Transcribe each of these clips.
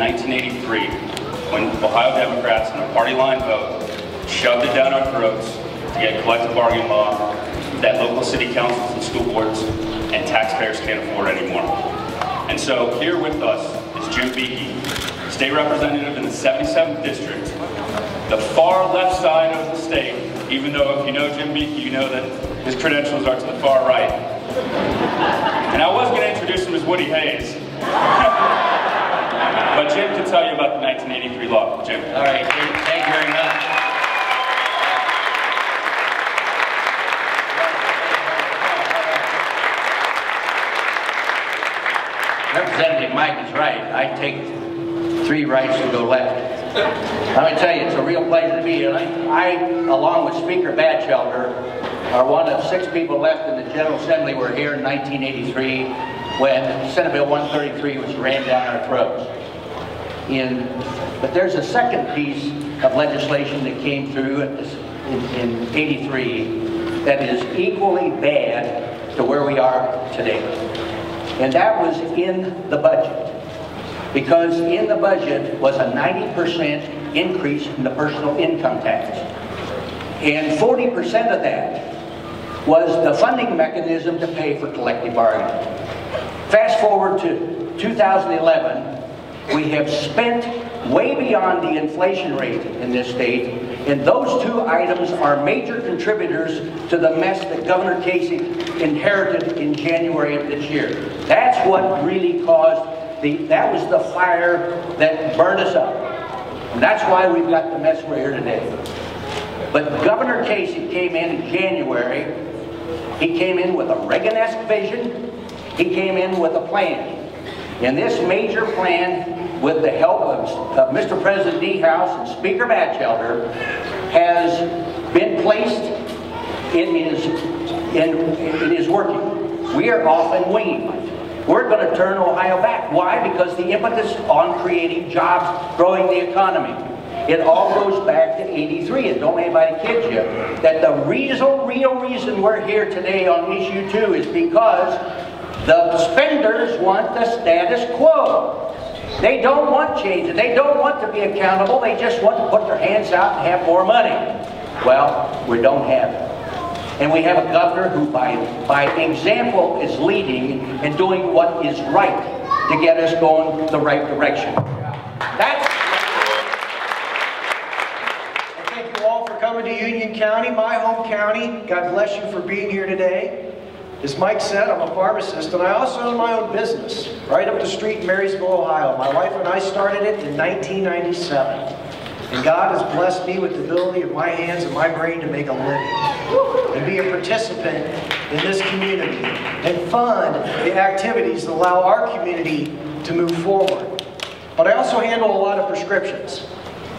1983, when Ohio Democrats in a party line vote shoved it down our throats to get collective bargaining law that local city councils and school boards and taxpayers can't afford anymore. And so here with us is Jim Beakey, state representative in the 77th district, the far left side of the state, even though if you know Jim Beakey, you know that his credentials are to the far right. And I was going to introduce him as Woody Hayes. But Jim can tell you about the 1983 law. Jim. All right, thank you very much. Representative Mike is right. I take 3 rights to go left. Let me tell you, it's a real pleasure to be here. I, along with Speaker Batchelder, are one of 6 people left in the General Assembly. Were here in 1983 when Senate Bill 133 was rammed down our throats. But there's a second piece of legislation that came through in 83 that is equally bad to where we are today. And that was in the budget. Because in the budget was a 90% increase in the personal income tax. And 40% of that was the funding mechanism to pay for collective bargaining. Fast forward to 2011, we have spent way beyond the inflation rate in this state, and those 2 items are major contributors to the mess that Governor Kasich inherited in January of this year. That's what really caused that was the fire that burned us up. And that's why we've got the mess we're here today. But Governor Kasich came in January. He came in with a Reagan-esque vision. He came in with a plan. And this major plan, with the help of Mr. President D. House and Speaker Batchelder, has been placed in his working. We are off and winging. We're going to turn Ohio back. Why? Because the impetus on creating jobs, growing the economy. It all goes back to 83, and don't anybody kid you, that the real reason we're here today on issue 2 is because the spenders want the status quo. They don't want change. They don't want to be accountable. They just want to put their hands out and have more money. Well, we don't have it. And we have a governor who, by example, is leading and doing what is right to get us going the right direction. That's. Well, thank you all for coming to Union County, my home county. God bless you for being here today. As Mike said, I'm a pharmacist, and I also own my own business right up the street in Marysville, Ohio. My wife and I started it in 1997. And God has blessed me with the ability of my hands and my brain to make a living and be a participant in this community and fund the activities that allow our community to move forward. But I also handle a lot of prescriptions.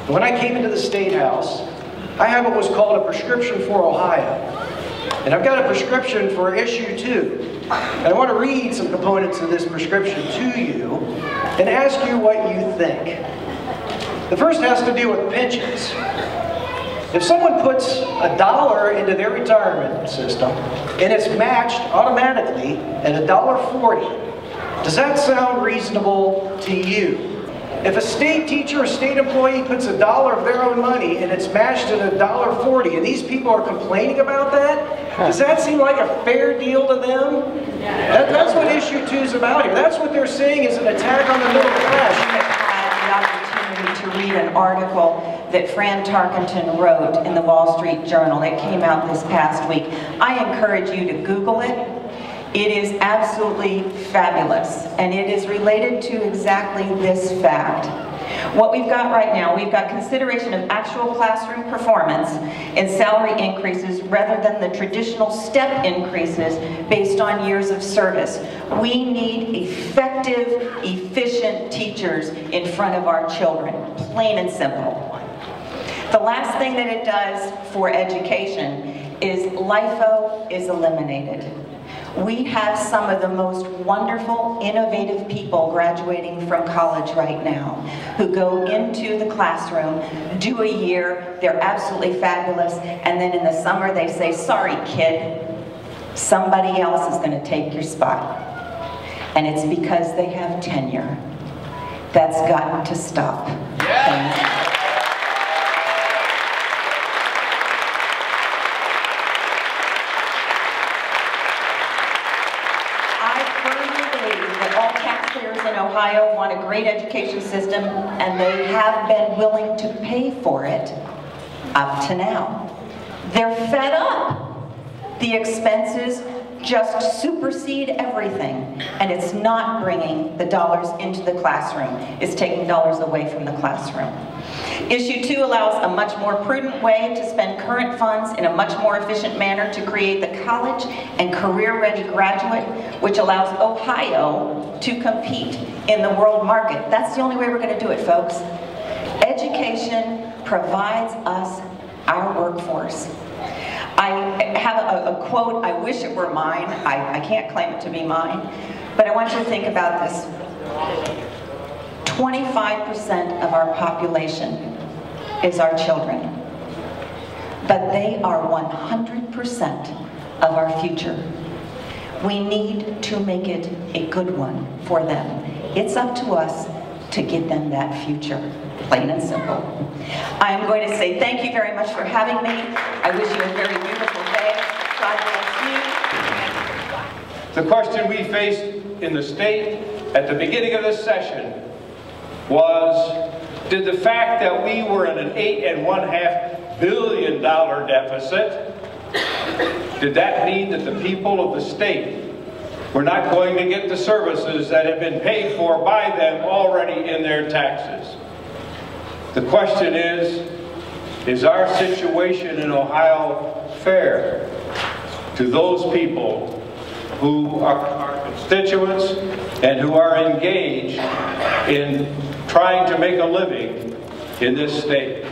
And when I came into the State House, I have what was called a prescription for Ohio. And I've got a prescription for issue 2. And I want to read some components of this prescription to you and ask you what you think. The first has to do with pensions. If someone puts $1 into their retirement system and it's matched automatically at $1.40, does that sound reasonable to you? If a state teacher or state employee puts $1 of their own money and it's matched at $1.40 and these people are complaining about that, does that seem like a fair deal to them? That's what issue 2 is about here. That's what they're saying is an attack on the middle class. To read an article that Fran Tarkenton wrote in the Wall Street Journal that came out this past week. I encourage you to Google it. It is absolutely fabulous, and it is related to exactly this fact. What we've got right now, we've got consideration of actual classroom performance and salary increases rather than the traditional step increases based on years of service. We need effective, efficient teachers in front of our children, plain and simple. The last thing that it does for education is LIFO is eliminated. We have some of the most wonderful, innovative people graduating from college right now who go into the classroom, do a year, they're absolutely fabulous, and then in the summer they say, sorry kid, somebody else is going to take your spot. And it's because they have tenure. That's got to stop. Thank you. All taxpayers in Ohio want a great education system, and they have been willing to pay for it up to now. They're fed up. The expenses just supersede everything, and it's not bringing the dollars into the classroom. It's taking dollars away from the classroom. Issue 2 allows a much more prudent way to spend current funds in a much more efficient manner to create the college and career-ready graduate, which allows Ohio to compete in the world market. That's the only way we're going to do it, folks. Education provides us our workforce. I have a quote, I wish it were mine. I can't claim it to be mine, but I want you to think about this. 25% of our population is our children, but they are 100% of our future. We need to make it a good one for them. It's up to us to give them that future, plain and simple. I am going to say thank you very much for having me. I wish you a very beautiful day. God bless you. The question we faced in the state at the beginning of this session was, did the fact that we were in an $8.5 billion deficit, did that mean that the people of the state were not going to get the services that have been paid for by them already in their taxes? The question is our situation in Ohio fair to those people who are our constituents and who are engaged in trying to make a living in this state?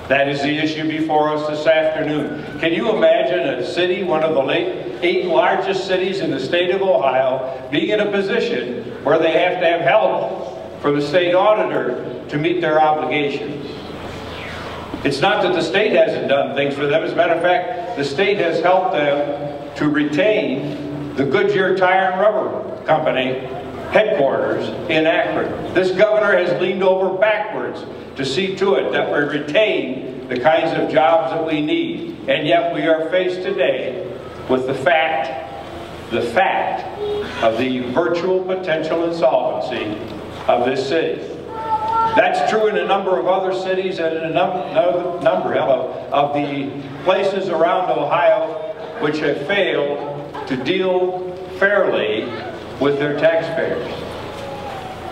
That is the issue before us this afternoon. Can you imagine a city, one of the 8 largest cities in the state of Ohio, being in a position where they have to have help from the state auditor to meet their obligations? It's not that the state hasn't done things for them. As a matter of fact, the state has helped them to retain the Goodyear Tire and Rubber Company headquarters in Akron. This governor has leaned over backwards to see to it that we retain the kinds of jobs that we need. And yet we are faced today with the fact of the virtual potential insolvency of this city. That's true in a number of other cities and in a number of the places around Ohio which have failed to deal fairly with their taxpayers.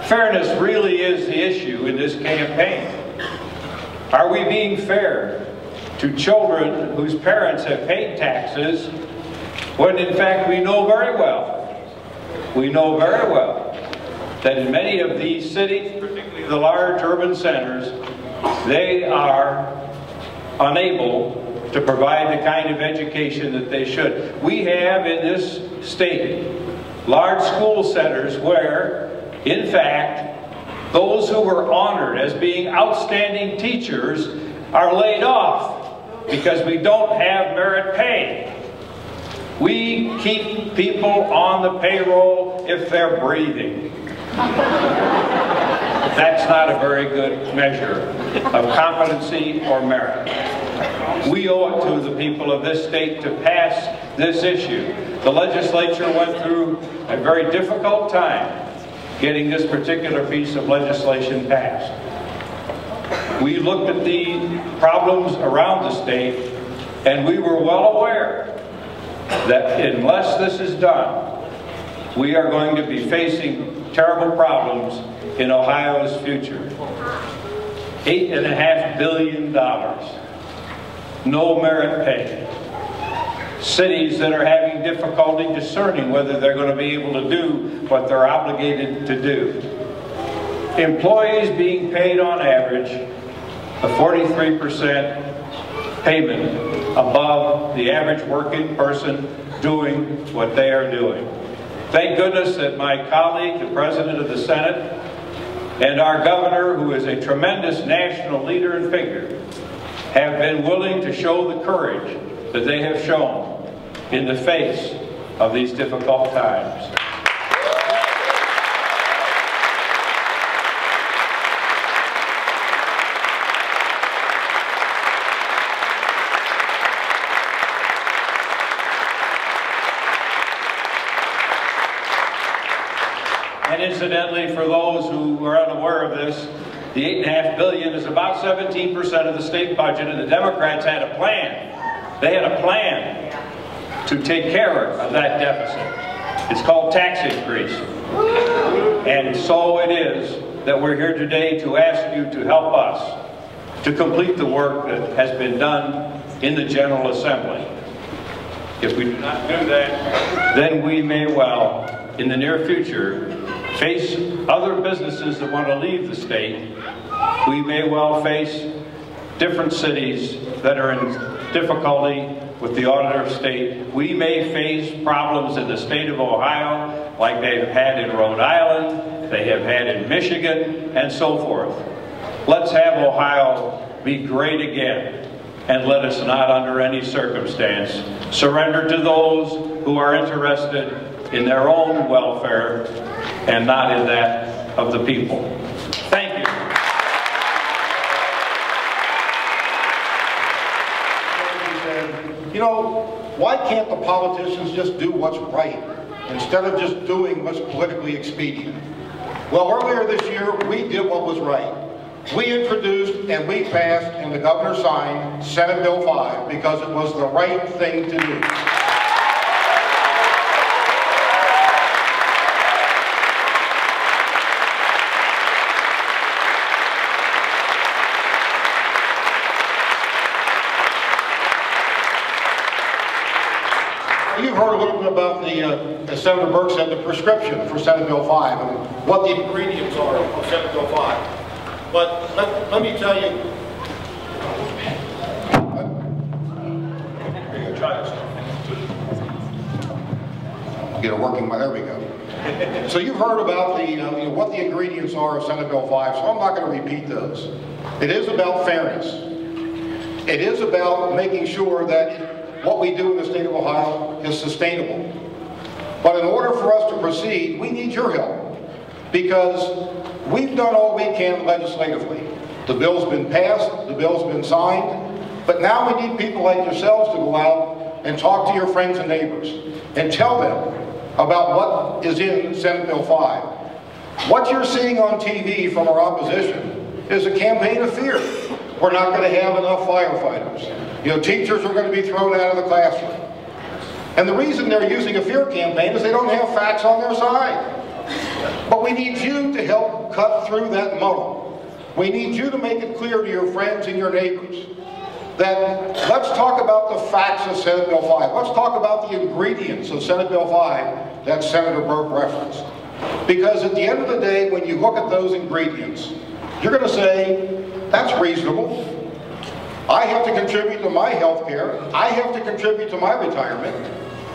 Fairness really is the issue in this campaign. Are we being fair to children whose parents have paid taxes when in fact we know very well that in many of these cities, particularly the large urban centers, they are unable to provide the kind of education that they should. We have in this state large school centers where, in fact, those who were honored as being outstanding teachers are laid off because we don't have merit pay. We keep people on the payroll if they're breathing. That's not a very good measure of competency or merit. We owe it to the people of this state to pass this issue. The legislature went through a very difficult time getting this particular piece of legislation passed. We looked at the problems around the state, and we were well aware that unless this is done, we are going to be facing terrible problems in Ohio's future. $8.5 billion. No merit pay. Cities that are having difficulty discerning whether they're going to be able to do what they're obligated to do. Employees being paid on average a 43% payment above the average working person doing what they are doing. Thank goodness that my colleague, the President of the Senate, and our governor, who is a tremendous national leader and figure, have been willing to show the courage that they have shown in the face of these difficult times. Incidentally, for those who are unaware of this, the $8.5 billion is about 17% of the state budget, and the Democrats had a plan. They had a plan to take care of that deficit. It's called tax increase. And so it is that we're here today to ask you to help us to complete the work that has been done in the General Assembly. If we do not do that, then we may well, in the near future, face other businesses that want to leave the state. We may well face different cities that are in difficulty with the Auditor of State. We may face problems in the state of Ohio, like they've had in Rhode Island, they have had in Michigan, and so forth. Let's have Ohio be great again, and let us not, under any circumstance, surrender to those who are interested in their own welfare and not in that of the people. Thank you. You know, why can't the politicians just do what's right instead of just doing what's politically expedient? Well, earlier this year, we did what was right. We introduced and we passed and the governor signed Senate Bill 5 because it was the right thing to do. You've heard a little bit about as Senator Burke said, the prescription for Senate Bill 5 and what the ingredients are of Senate Bill 5. But let me tell you, get it working, there we go. So you've heard about what the ingredients are of Senate Bill 5, so I'm not going to repeat those. It is about fairness. It is about making sure that what we do in the state of Ohio is sustainable. But in order for us to proceed, we need your help, because we've done all we can legislatively. The bill's been passed, the bill's been signed, but now we need people like yourselves to go out and talk to your friends and neighbors and tell them about what is in Senate Bill 5. What you're seeing on TV from our opposition is a campaign of fear. We're not going to have enough firefighters. You know, teachers are going to be thrown out of the classroom. And the reason they're using a fear campaign is they don't have facts on their side. But we need you to help cut through that muddle. We need you to make it clear to your friends and your neighbors that let's talk about the facts of Senate Bill 5. Let's talk about the ingredients of Senate Bill 5 that Senator Burke referenced. Because at the end of the day, when you look at those ingredients, you're going to say, that's reasonable. I have to contribute to my health care. I have to contribute to my retirement.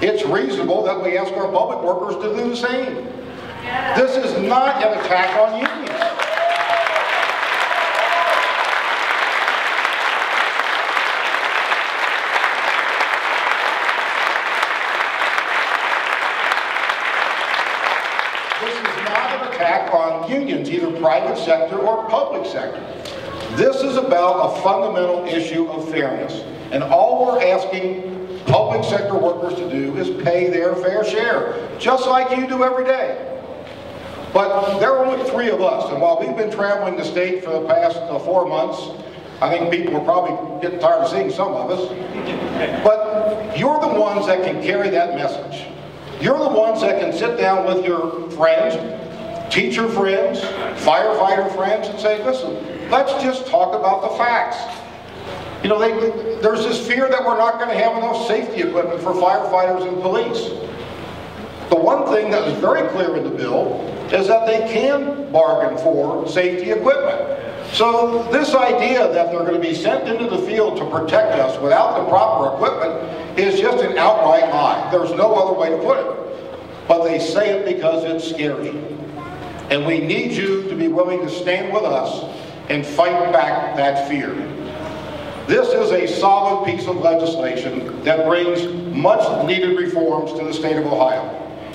It's reasonable that we ask our public workers to do the same. This is not an attack on unions. This is not an attack on unions, either private sector or public sector. This is about a fundamental issue of fairness. And all we're asking public sector workers to do is pay their fair share, just like you do every day. But there are only 3 of us, and while we've been traveling the state for the past 4 months, I think people are probably getting tired of seeing some of us. But you're the ones that can carry that message. You're the ones that can sit down with your friends, teacher friends, firefighter friends, and say, listen, let's just talk about the facts. You know, there's this fear that we're not going to have enough safety equipment for firefighters and police. The one thing that is very clear in the bill is that they can bargain for safety equipment. So this idea that they're going to be sent into the field to protect us without the proper equipment is just an outright lie. There's no other way to put it. But they say it because it's scary. And we need you to be willing to stand with us and fight back that fear. This is a solid piece of legislation that brings much needed reforms to the state of Ohio.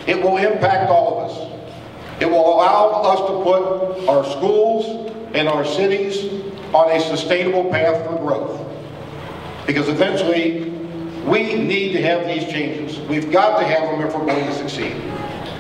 It will impact all of us. It will allow us to put our schools and our cities on a sustainable path for growth. Because eventually, we need to have these changes. We've got to have them if we're going to succeed.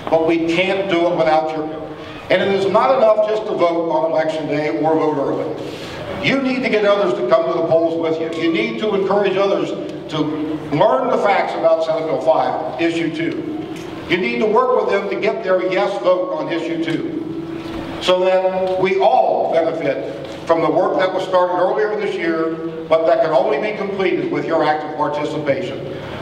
But we can't do it without your help. And it is not enough just to vote on election day or vote early. You need to get others to come to the polls with you. You need to encourage others to learn the facts about Senate Bill 5, Issue 2. You need to work with them to get their yes vote on Issue 2, so that we all benefit from the work that was started earlier this year, but that can only be completed with your active participation.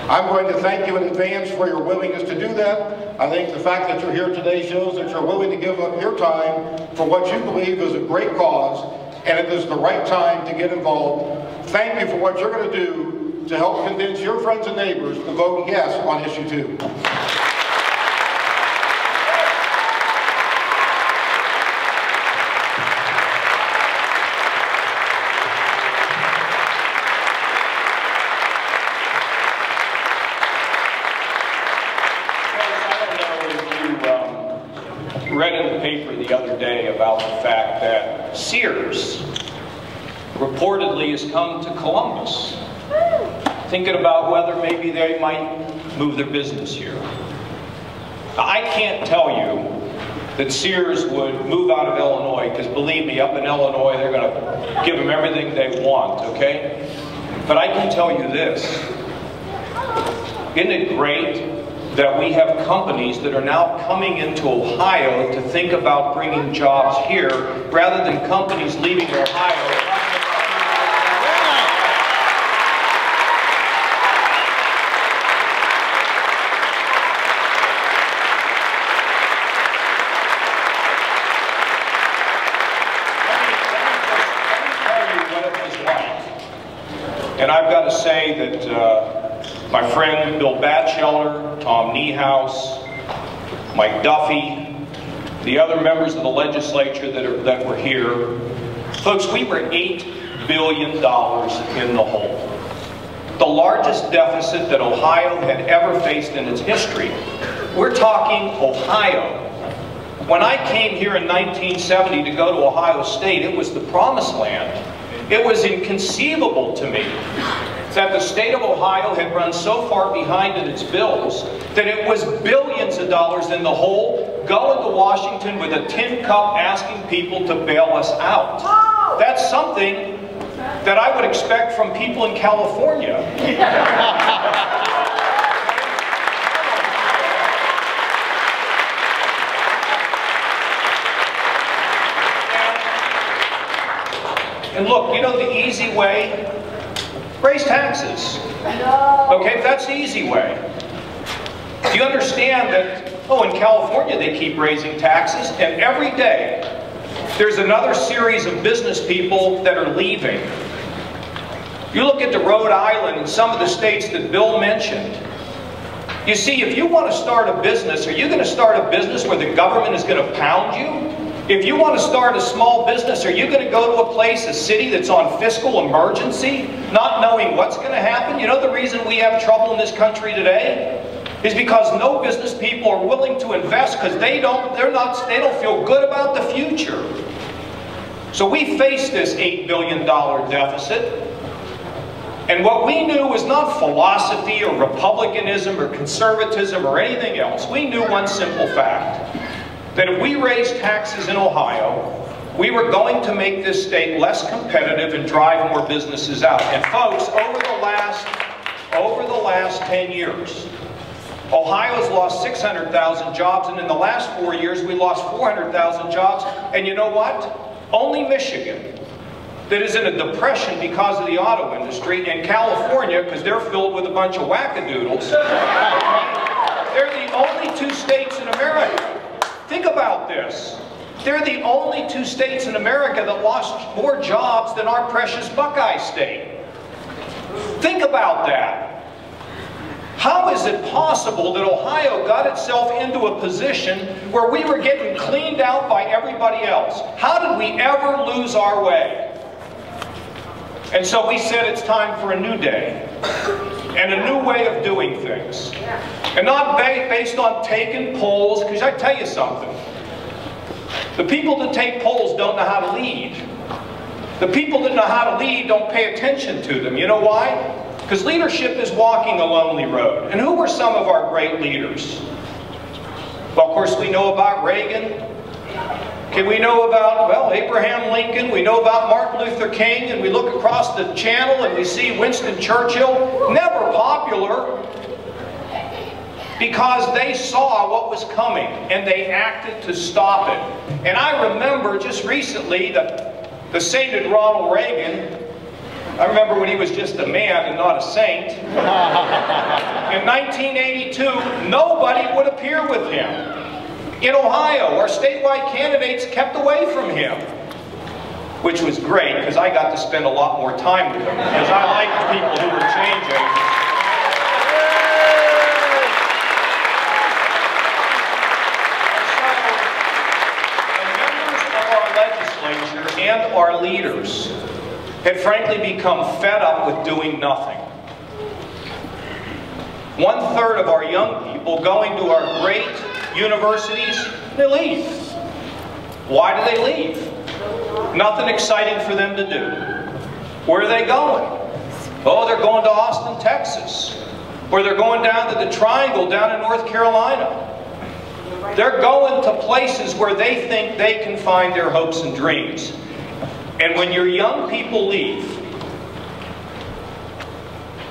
I'm going to thank you in advance for your willingness to do that. I think the fact that you're here today shows that you're willing to give up your time for what you believe is a great cause, and it is the right time to get involved. Thank you for what you're going to do to help convince your friends and neighbors to vote yes on Issue 2. Read in the paper the other day about the fact that Sears reportedly has come to Columbus, thinking about whether maybe they might move their business here. I can't tell you that Sears would move out of Illinois, because believe me, up in Illinois they're going to give them everything they want, okay? But I can tell you this, isn't it great that we have companies that are now coming into Ohio to think about bringing jobs here, rather than companies leaving Ohio. And I've got to say that my friend Bill Batchelder, Tom Niehaus, Mike Duffy, the other members of the legislature that were here, folks, we were $8 billion in the hole. The largest deficit that Ohio had ever faced in its history. We're talking Ohio. When I came here in 1970 to go to Ohio State, it was the promised land. It was inconceivable to me that the state of Ohio had run so far behind in its bills that it was billions of dollars in the hole, going to Washington with a tin cup asking people to bail us out. That's something that I would expect from people in California. And look, you know the easy way? Raise taxes. Okay, that's the easy way. Do you understand that, oh, in California they keep raising taxes, and every day there's another series of business people that are leaving. You look at the Rhode Island and some of the states that Bill mentioned. You see, if you want to start a business, are you going to start a business where the government is going to pound you? If you want to start a small business, are you going to go to a place, a city that's on fiscal emergency, not knowing what's going to happen? You know the reason we have trouble in this country today is because no business people are willing to invest because they don't feel good about the future. So we face this $8 billion deficit. And what we knew was not philosophy or republicanism or conservatism or anything else. We knew one simple fact, that if we raised taxes in Ohio, we were going to make this state less competitive and drive more businesses out. And folks, over the last 10 years, Ohio's lost 600,000 jobs, and in the last 4 years, we lost 400,000 jobs. And you know what? Only Michigan, that is in a depression because of the auto industry, and California, because they're filled with a bunch of wackadoodles, they're the only two states in America. Think about this. They're the only two states in America that lost more jobs than our precious Buckeye State. Think about that. How is it possible that Ohio got itself into a position where we were getting cleaned out by everybody else? How did we ever lose our way? And so we said it's time for a new day and a new way of doing things. And not based on taking polls, because I tell you something. The people that take polls don't know how to lead. The people that know how to lead don't pay attention to them. You know why? Because leadership is walking a lonely road. And who were some of our great leaders? Well, of course, we know about Reagan. Okay, we know about, well, Abraham Lincoln, we know about Martin Luther King, and we look across the channel and we see Winston Churchill, never popular, because they saw what was coming and they acted to stop it. And I remember just recently the sainted Ronald Reagan. I remember when he was just a man and not a saint. In 1982, nobody would appear with him. In Ohio, our statewide candidates kept away from him, which was great because I got to spend a lot more time with him because I like the people who were changing. And our leaders had frankly become fed up with doing nothing. 1/3 of our young people going to our great universities, they leave. Why do they leave? Nothing exciting for them to do. Where are they going? Oh, they're going to Austin, Texas. Or they're going down to the Triangle down in North Carolina. They're going to places where they think they can find their hopes and dreams. And when your young people leave,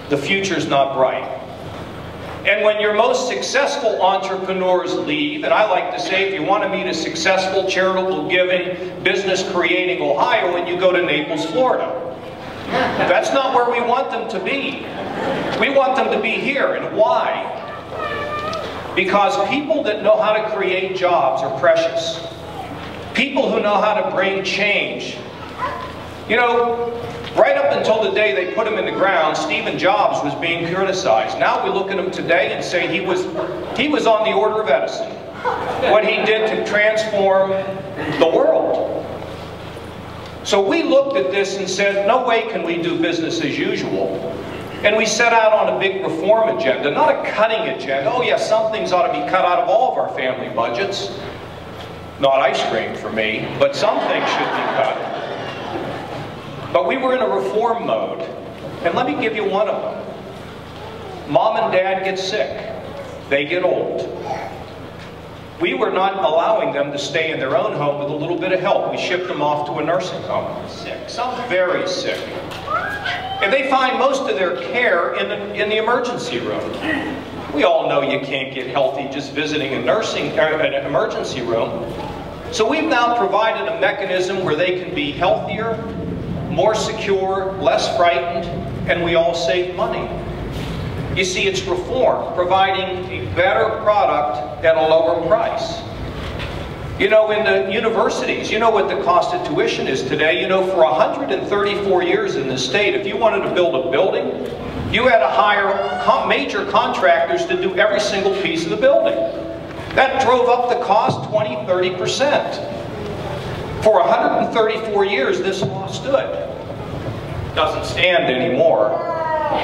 the future's not bright. And when your most successful entrepreneurs leave, and I like to say, if you want to meet a successful, charitable giving, business creating Ohio, and you go to Naples, Florida. That's not where we want them to be. We want them to be here. And why? Because people that know how to create jobs are precious. People who know how to bring change. You know, right up until the day they put him in the ground, Stephen Jobs was being criticized. Now we look at him today and say he was on the order of Edison. What he did to transform the world. So we looked at this and said, no way can we do business as usual. And we set out on a big reform agenda, not a cutting agenda. Oh yeah, some things ought to be cut out of all of our family budgets. Not ice cream for me, but some things should be cut. But we were in a reform mode. And let me give you one of them. Mom and Dad get sick. They get old. We were not allowing them to stay in their own home with a little bit of help. We shipped them off to a nursing home. Sick, some very sick. And they find most of their care in the emergency room. We all know you can't get healthy just visiting an emergency room. So we've now provided a mechanism where they can be healthier, more secure, less frightened, and we all save money. You see, it's reform, providing a better product at a lower price. You know, in the universities, you know what the cost of tuition is today. You know, for 134 years in the state, if you wanted to build a building, you had to hire major contractors to do every single piece of the building. That drove up the cost 20–30%. For 134 years, this law stood. Doesn't stand anymore.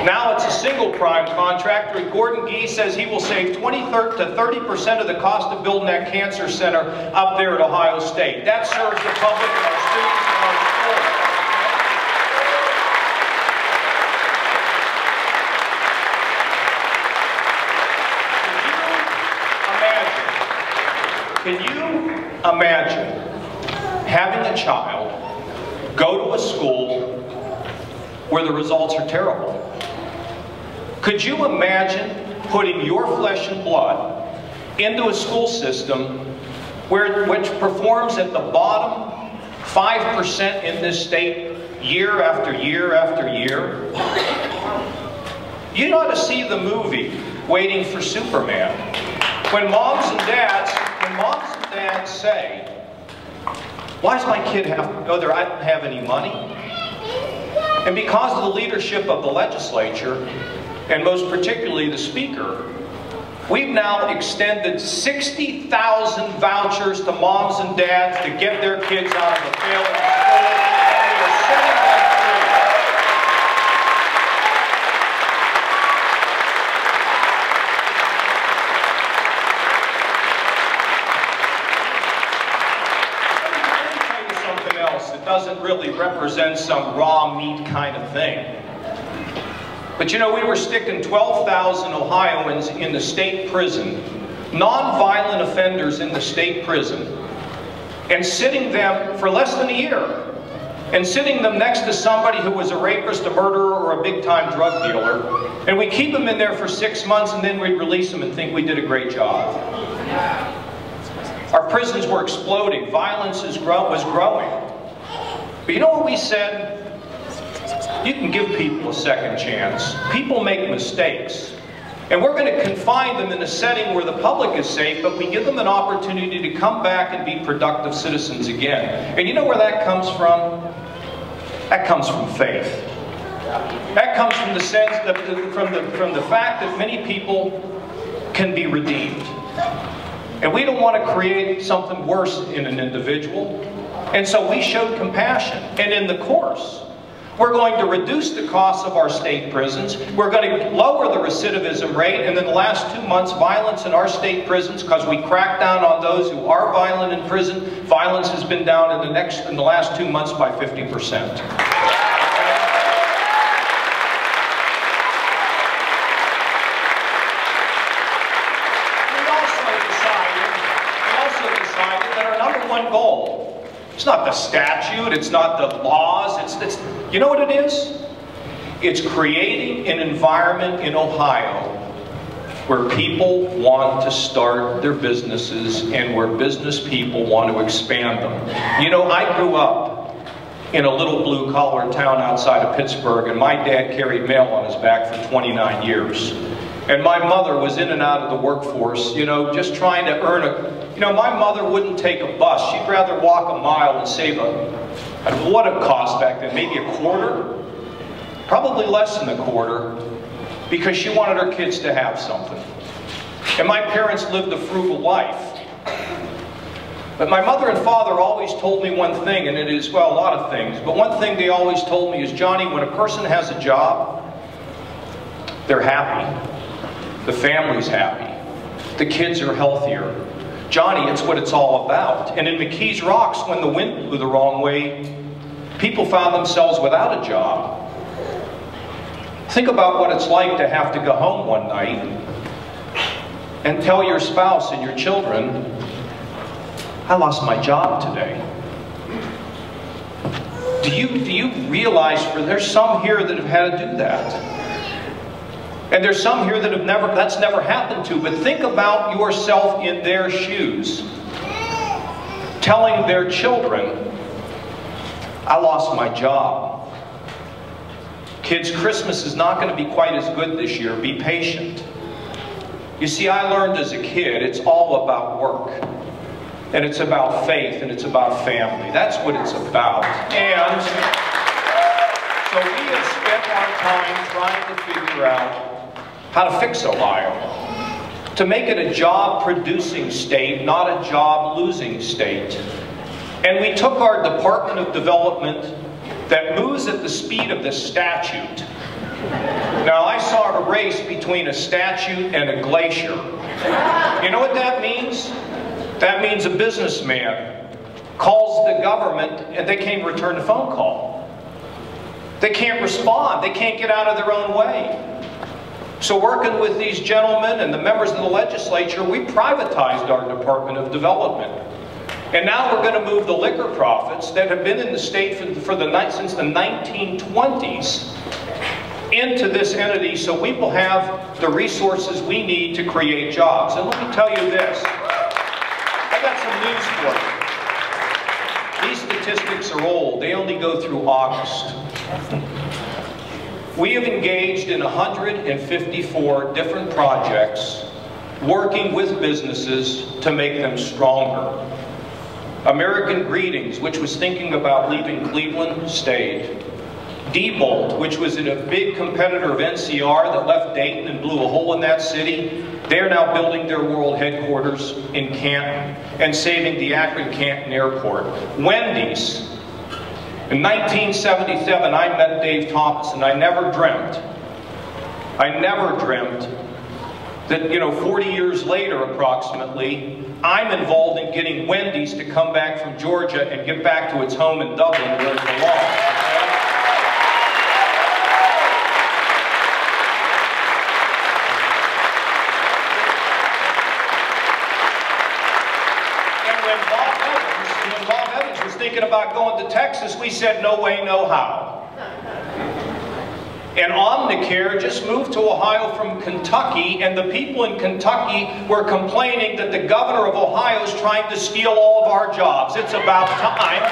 Now it's a single prime contractor, and Gordon Gee says he will save 20–30% of the cost of building that cancer center up there at Ohio State. That serves the public and our students and our schools. Can you imagine having a child go to a school where the results are terrible? Could you imagine putting your flesh and blood into a school system which performs at the bottom 5% in this state year after year after year? You ought to see the movie Waiting for Superman. When moms and dads say, why does my kid have to go there? I don't have any money. And because of the leadership of the legislature, and most particularly the Speaker, we've now extended 60,000 vouchers to moms and dads to get their kids out of a failing school. And we are setting them free. Let me tell you something else that doesn't really represent some raw meat kind of thing. But you know, we were sticking 12,000 Ohioans in the state prison, non-violent offenders in the state prison, and sitting them for less than a year, and sitting them next to somebody who was a rapist, a murderer, or a big-time drug dealer, and we keep them in there for 6 months, and then we release them and think we did a great job. Our prisons were exploding. Violence was growing. But you know what we said? You can give people a second chance. People make mistakes. And we're going to confine them in a setting where the public is safe, but we give them an opportunity to come back and be productive citizens again. And you know where that comes from? That comes from faith. That comes from the sense that, from the fact that many people can be redeemed. And we don't want to create something worse in an individual. And so we showed compassion. And in the course, we're going to reduce the costs of our state prisons. We're going to lower the recidivism rate. And in the last 2 months, violence in our state prisons, because we cracked down on those who are violent in prison, violence has been down in the last 2 months by 50%. Goal. It's not the statute, it's not the laws, it's you know what it is? It's creating an environment in Ohio where people want to start their businesses and where business people want to expand them. You know, I grew up in a little blue-collar town outside of Pittsburgh, and my dad carried mail on his back for 29 years. And my mother was in and out of the workforce, you know, just trying to earn a... You know, my mother wouldn't take a bus. She'd rather walk a mile and save what it cost back then, maybe a quarter? Probably less than a quarter, because she wanted her kids to have something. And my parents lived a frugal life. But my mother and father always told me one thing, and it is, well, a lot of things, but one thing they always told me is, Johnny, when a person has a job, they're happy. The family's happy. The kids are healthier. Johnny, it's what it's all about. And in McKees Rocks, when the wind blew the wrong way, people found themselves without a job. Think about what it's like to have to go home one night and tell your spouse and your children, I lost my job today. Do you realize there's some here that have had to do that? And there's some here that that's never happened to. But think about yourself in their shoes, telling their children, I lost my job. Kids, Christmas is not going to be quite as good this year. Be patient. You see, I learned as a kid, it's all about work. And it's about faith, and it's about family. That's what it's about. And so we have spent our time trying to figure out how to fix Ohio, to make it a job-producing state, not a job-losing state. And we took our Department of Development that moves at the speed of the statute. Now, I saw a race between a statute and a glacier. You know what that means? That means a businessman calls the government and they can't return a phone call. They can't respond. They can't get out of their own way. So working with these gentlemen and the members of the legislature, we privatized our Department of Development. And now we're going to move the liquor profits that have been in the state since the 1920s into this entity so we will have the resources we need to create jobs. And let me tell you this. I got some news for you. These statistics are old. They only go through August. We have engaged in 154 different projects working with businesses to make them stronger. American Greetings, which was thinking about leaving Cleveland, stayed. Diebold, which was in a big competitor of NCR that left Dayton and blew a hole in that city, they're now building their world headquarters in Canton and saving the Akron-Canton Airport. Wendy's. In 1977, I met Dave Thompson. I never dreamt that, 40 years later approximately, I'm involved in getting Wendy's to come back from Georgia and get back to its home in Dublin where it belongs. And when Bob Evans came thinking about going to Texas, we said no way, no how. And Omnicare just moved to Ohio from Kentucky, and the people in Kentucky were complaining that the governor of Ohio is trying to steal all of our jobs. It's about time.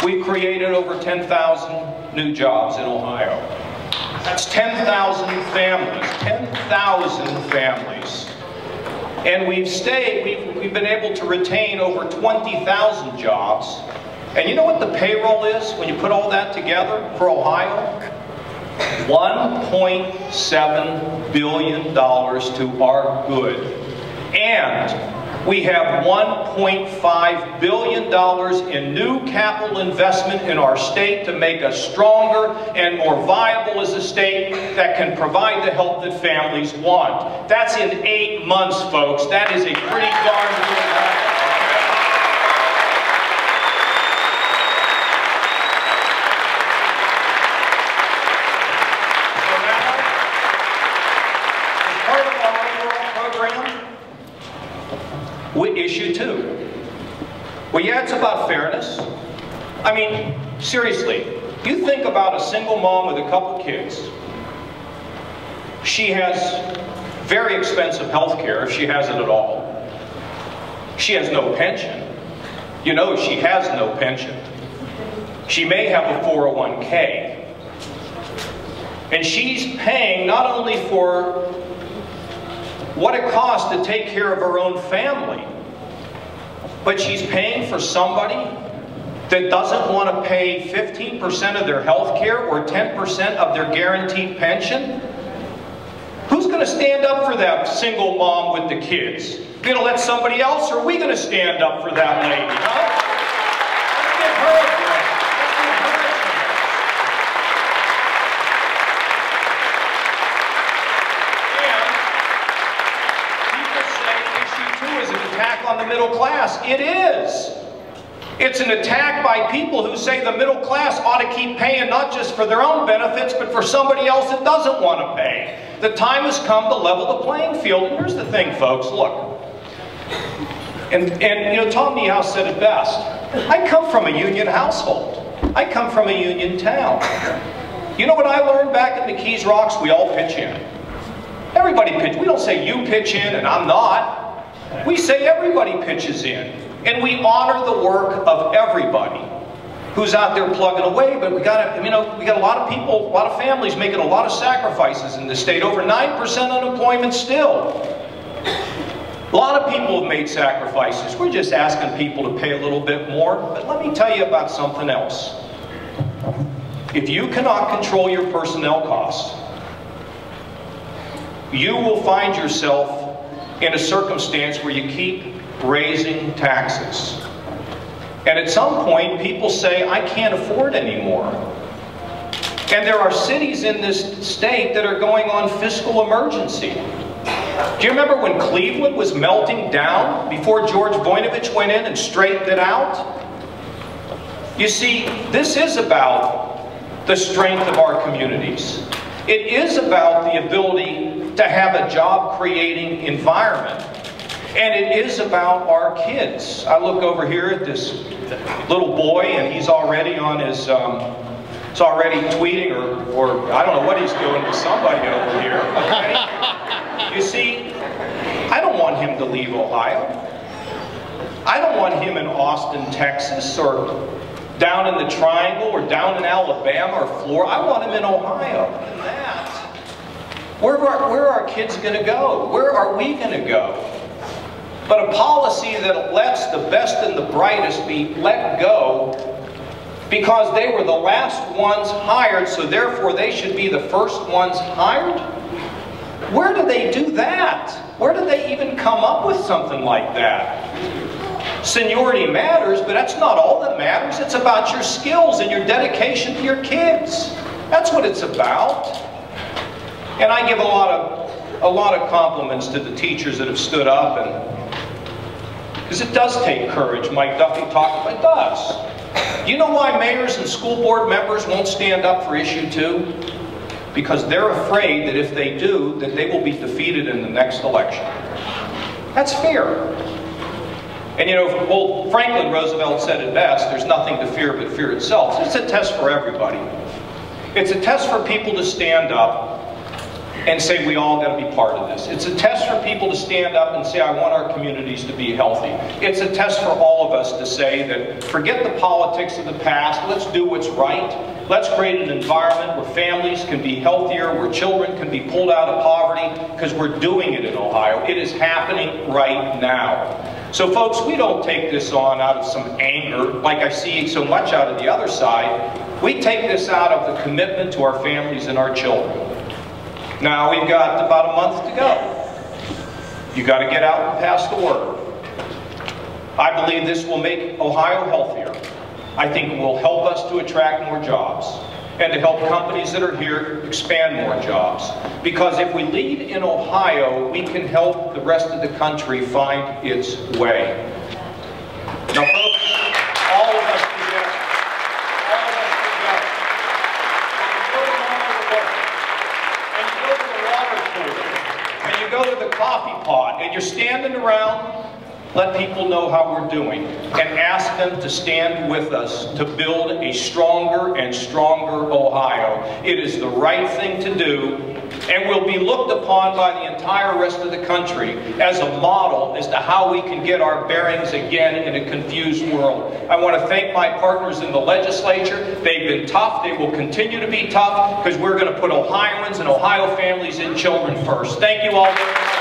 We've created over 10,000 new jobs in Ohio. That's 10,000 families, 10,000 families. And we've been able to retain over 20,000 jobs. And you know what the payroll is when you put all that together for Ohio? $1.7 billion to our good. And we have $1.5 billion in new capital investment in our state to make us stronger and more viable as a state that can provide the help that families want. That's in 8 months, folks. That is a pretty darn good ride. Issue 2. Well, yeah, it's about fairness. I mean, seriously, you think about a single mom with a couple kids. She has very expensive health care, if she has it at all. She has no pension. You know she has no pension. She may have a 401k. And she's paying not only for what it costs to take care of her own family, but she's paying for somebody that doesn't want to pay 15% of their health care or 10% of their guaranteed pension. Who's going to stand up for that single mom with the kids? You going to let somebody else, or are we going to stand up for that lady? Huh? Let's give her a break. On the middle class. It is. It's an attack by people who say the middle class ought to keep paying not just for their own benefits, but for somebody else that doesn't want to pay. The time has come to level the playing field. And here's the thing, folks, look. And you know, Tom Niehaus said it best. I come from a union household. I come from a union town. You know what I learned back at McKees Rocks? We all pitch in. Everybody pitch. We don't say you pitch in and I'm not. We say everybody pitches in, and we honor the work of everybody who's out there plugging away. But we got a lot of people, a lot of families making a lot of sacrifices in this state. Over 9% unemployment still. A lot of people have made sacrifices. We're just asking people to pay a little bit more. But let me tell you about something else. If you cannot control your personnel costs, you will find yourself in a circumstance where you keep raising taxes. And at some point, people say, I can't afford anymore. And there are cities in this state that are going on fiscal emergency. Do you remember when Cleveland was melting down before George Voinovich went in and straightened it out? You see, this is about the strength of our communities. It is about the ability to have a job-creating environment. And it is about our kids. I look over here at this little boy, and he's already on his, he's already tweeting, or I don't know what he's doing with somebody over here. Okay? You see, I don't want him to leave Ohio. I don't want him in Austin, Texas, or down in the Triangle, or down in Alabama, or Florida. I want him in Ohio. Where are our kids going to go? Where are we going to go? But a policy that lets the best and the brightest be let go because they were the last ones hired, so therefore they should be the first ones hired? Where do they do that? Where do they even come up with something like that? Seniority matters, but that's not all that matters. It's about your skills and your dedication to your kids. That's what it's about. And I give a lot of compliments to the teachers that have stood up, and because it does take courage. Mike Duffy talked about it. It does. You know why mayors and school board members won't stand up for issue 2? Because they're afraid that if they do, that they will be defeated in the next election. That's fear. And you know, well, Franklin Roosevelt said it best, there's nothing to fear but fear itself. It's a test for everybody. It's a test for people to stand up and say we all got to be part of this. It's a test for people to stand up and say I want our communities to be healthy. It's a test for all of us to say that forget the politics of the past, let's do what's right. Let's create an environment where families can be healthier, where children can be pulled out of poverty, because we're doing it in Ohio. It is happening right now. So folks, we don't take this on out of some anger, like I see so much out of the other side. We take this out of the commitment to our families and our children. Now we've got about a month to go. You got to get out and pass the word. I believe this will make Ohio healthier. I think it will help us to attract more jobs and to help companies that are here expand more jobs. Because if we lead in Ohio, we can help the rest of the country find its way. Now folks, all of us together, and you go to the water cooler, and you go to the coffee pot, and you're standing around, let people know how we're doing and ask them to stand with us to build a stronger and stronger Ohio. It is the right thing to do, and will be looked upon by the entire rest of the country as a model as to how we can get our bearings again in a confused world. I want to thank my partners in the legislature. They've been tough. They will continue to be tough because we're going to put Ohioans and Ohio families and children first. Thank you all very much.